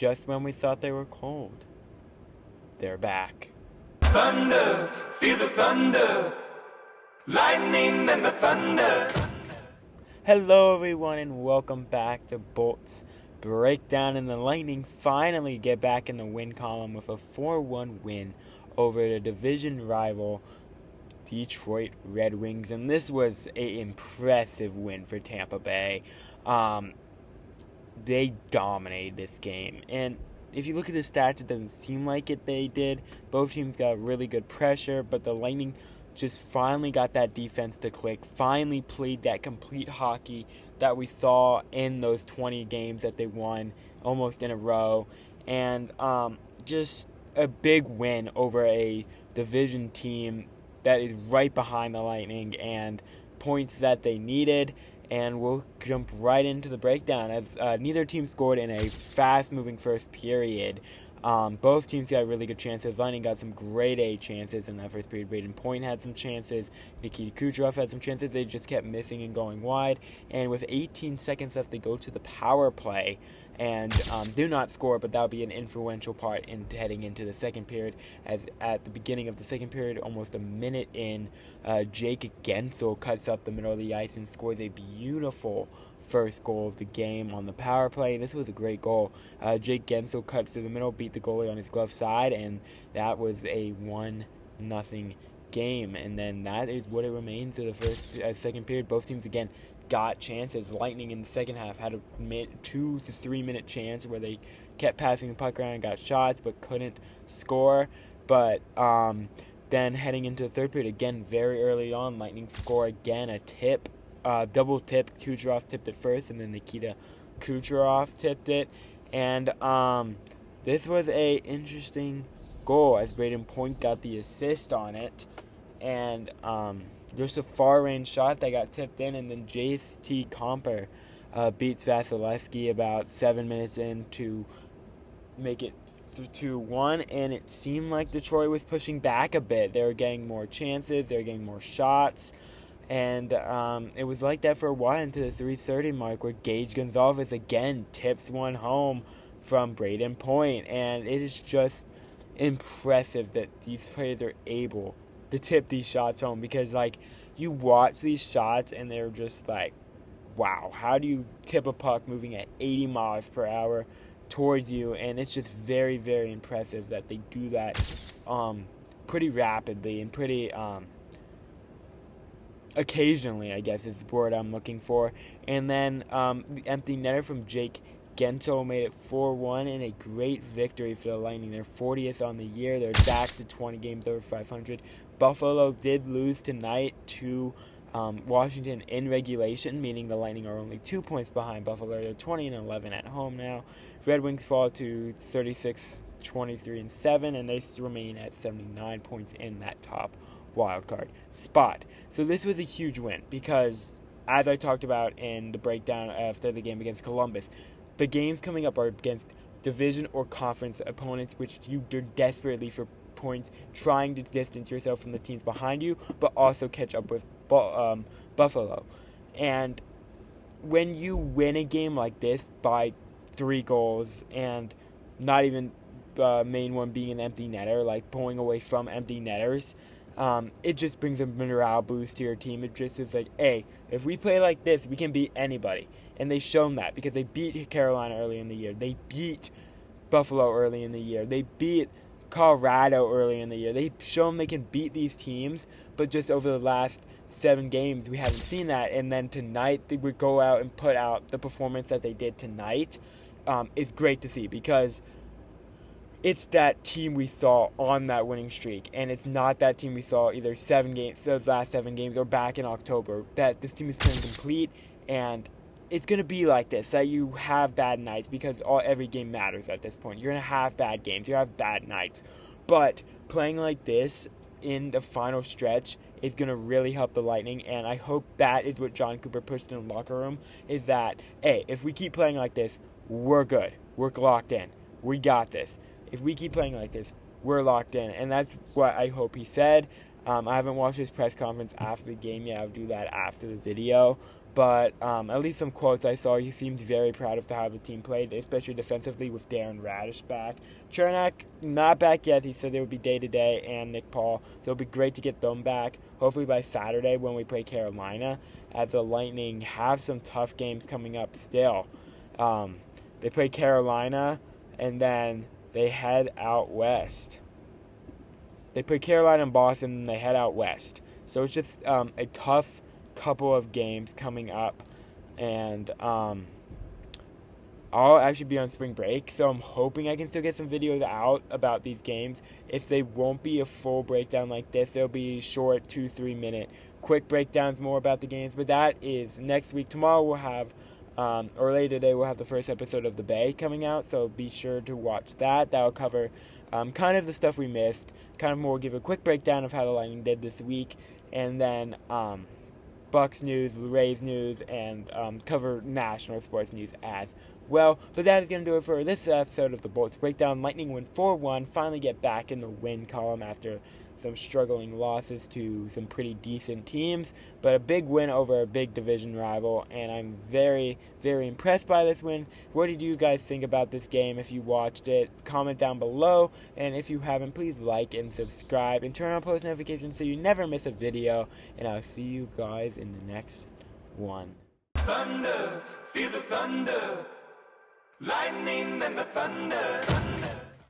just when we thought they were cold, they're back. Thunder, feel the thunder, lightning and the thunder. Hello everyone and welcome back to Bolt's Breakdown, and the Lightning finally get back in the win column with a 4-1 win over the division rival Detroit Red Wings, and this was an impressive win for Tampa Bay. They dominated this game, and if you look at the stats, it doesn't seem like it they did. Both teams got really good pressure, but the Lightning just finally got that defense to click, finally played that complete hockey that we saw in those 20 games that they won almost in a row, and just a big win over a division team that is right behind the Lightning and points that they needed. And we'll jump right into the breakdown as neither team scored in a fast-moving first period. Both teams got really good chances. Lightning got some grade A chances in that first period. Braden Point had some chances. Nikita Kucherov had some chances. They just kept missing and going wide. And with 18 seconds left, they go to the power play and do not score, but that would be an influential part in heading into the second period. As at the beginning of the second period, almost a minute in, Jake Gensel cuts up the middle of the ice and scores a beautiful first goal of the game on the power play. This was a great goal. Jake Gensel cuts through the middle, beat the goalie on his glove side, and that was a 1-0 game. And then that is what it remains of the second period. Both teams again got chances. Lightning in the second half had a 2 to 3 minute chance where they kept passing the puck around and got shots but couldn't score. But then heading into the third period, again very early on, Lightning score again, a tip. Double tip. Kucherov tipped it first, and then Nikita Kucherov tipped it. And this was a interesting goal as Braden Point got the assist on it. And there's a far-range shot that got tipped in, and then J.T. Comper beats Vasilevsky about 7 minutes in to make it 2-1, and it seemed like Detroit was pushing back a bit. They were getting more chances, they were getting more shots. And it was like that for a while into the 3:30 mark, where Gage Gonzalez again tips one home from Braden Point. And it is just impressive that these players are able to tip these shots home, because like you watch these shots and they're just like, wow, how do you tip a puck moving at 80 miles per hour towards you? And it's just very, very impressive that they do that pretty rapidly and pretty occasionally, I guess is the word I'm looking for. And then the empty netter from Jake Gensel made it 4-1 in a great victory for the Lightning. They're 40th on the year. They're back to 20 games over 500. Buffalo did lose tonight to Washington in regulation, meaning the Lightning are only 2 points behind Buffalo. They're 20-11 at home now. Red Wings fall to 36, 23-7, and they remain at 79 points in that top wildcard spot. So this was a huge win because, as I talked about in the breakdown after the game against Columbus, the games coming up are against division or conference opponents, which you're desperately for points, trying to distance yourself from the teams behind you, but also catch up with Buffalo. And when you win a game like this by 3 goals, and not even main one being an empty netter, like pulling away from empty netters, it just brings a morale boost to your team. It just is like, hey, if we play like this, we can beat anybody. And they've shown that because they beat Carolina early in the year. They beat Buffalo early in the year. They beat Colorado early in the year. They've shown they can beat these teams, but just over the last 7 games, we haven't seen that. And then tonight, they would go out and put out the performance that they did tonight. Is great to see, because it's that team we saw on that winning streak, and it's not that team we saw either those last 7 games, or back in October. That this team is playing complete, and it's going to be like this, that you have bad nights, because every game matters at this point. You're going to have bad games. You're going to have bad nights. But playing like this in the final stretch is going to really help the Lightning, and I hope that is what John Cooper pushed in the locker room, is that, hey, if we keep playing like this, we're good. We're locked in. We got this. If we keep playing like this, we're locked in. And that's what I hope he said. I haven't watched his press conference after the game yet. I'll do that after the video. But at least some quotes I saw, he seems very proud of how the team played, especially defensively with Darren Radish back. Chernak, not back yet. He said they would be day-to-day, and Nick Paul. So it'll be great to get them back, hopefully by Saturday when we play Carolina, as the Lightning have some tough games coming up still. They play Carolina, and then they head out west. They play Carolina and Boston, and they head out west. So it's just a tough couple of games coming up, and I'll actually be on spring break, so I'm hoping I can still get some videos out about these games. If they won't be a full breakdown like this, they'll be short 2-3 minute quick breakdowns more about the games, but that is next week. Tomorrow we'll have or later today we'll have the first episode of The Bay coming out, so be sure to watch that. That'll cover kind of the stuff we missed, kind of more give a quick breakdown of how the Lightning did this week, and then Bucks news, Rays news, and cover national sports news as well. But that is going to do it for this episode of the Bolts Breakdown. Lightning win 4-1, finally get back in the win column after some struggling losses to some pretty decent teams, but a big win over a big division rival, and I'm very, very impressed by this win. What did you guys think about this game? If you watched it, comment down below, and if you haven't, please like and subscribe, and turn on post notifications so you never miss a video, and I'll see you guys in the next one. Thunder, feel the thunder, lightning and the thunder.